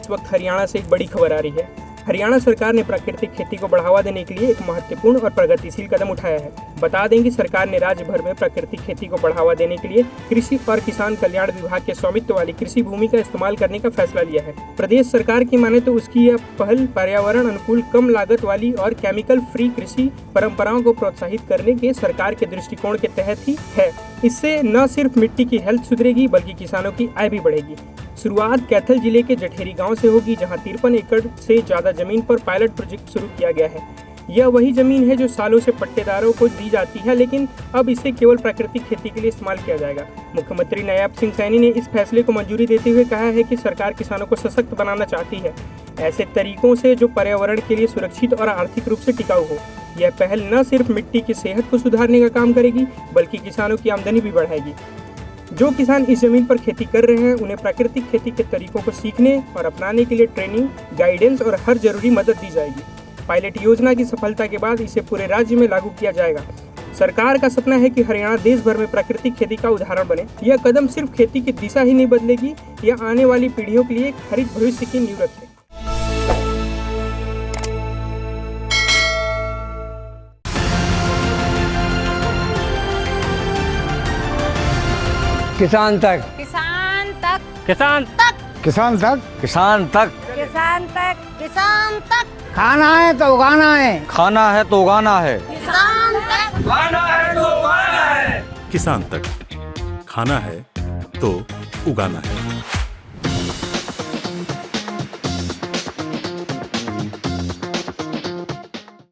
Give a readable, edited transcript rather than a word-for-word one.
इस वक्त हरियाणा से एक बड़ी खबर आ रही है। हरियाणा सरकार ने प्राकृतिक खेती को बढ़ावा देने के लिए एक महत्वपूर्ण और प्रगतिशील कदम उठाया है। बता दें कि सरकार ने राज्य भर में प्राकृतिक खेती को बढ़ावा देने के लिए कृषि और किसान कल्याण विभाग के स्वामित्व वाली कृषि भूमि का इस्तेमाल करने का फैसला लिया है। प्रदेश सरकार की माने तो उसकी यह पहल पर्यावरण अनुकूल, कम लागत वाली और केमिकल फ्री कृषि परंपराओं को प्रोत्साहित करने के सरकार के दृष्टिकोण के तहत ही है। इससे न सिर्फ मिट्टी की हेल्थ सुधरेगी बल्कि किसानों की आय भी बढ़ेगी। शुरुआत कैथल जिले के जठेरी गांव से होगी, जहां 53 एकड़ से ज्यादा जमीन पर पायलट प्रोजेक्ट शुरू किया गया है। यह वही जमीन है जो सालों से पट्टेदारों को दी जाती है, लेकिन अब इसे केवल प्राकृतिक खेती के लिए इस्तेमाल किया जाएगा। मुख्यमंत्री नायब सिंह सैनी ने इस फैसले को मंजूरी देते हुए कहा है कि सरकार किसानों को सशक्त बनाना चाहती है, ऐसे तरीकों से जो पर्यावरण के लिए सुरक्षित और आर्थिक रूप से टिकाऊ हो। यह पहल न सिर्फ मिट्टी की सेहत को सुधारने का काम करेगी बल्कि किसानों की आमदनी भी बढ़ाएगी। जो किसान इस जमीन पर खेती कर रहे हैं उन्हें प्राकृतिक खेती के तरीकों को सीखने और अपनाने के लिए ट्रेनिंग, गाइडेंस और हर जरूरी मदद दी जाएगी। पायलट योजना की सफलता के बाद इसे पूरे राज्य में लागू किया जाएगा। सरकार का सपना है कि हरियाणा देश भर में प्राकृतिक खेती का उदाहरण बने। यह कदम सिर्फ खेती की दिशा ही नहीं बदलेगी, यह आने वाली पीढ़ियों के लिए एक हरित भविष्य की नींव रखेगी। किसान तक, किसान तक, किसान तक, किसान तक, किसान तक, किसान तक, किसान तक। खाना है तो उगाना है, खाना है तो उगाना है, किसान तक, खाना है तो उगाना है। किसान तक, खाना है तो उगाना है।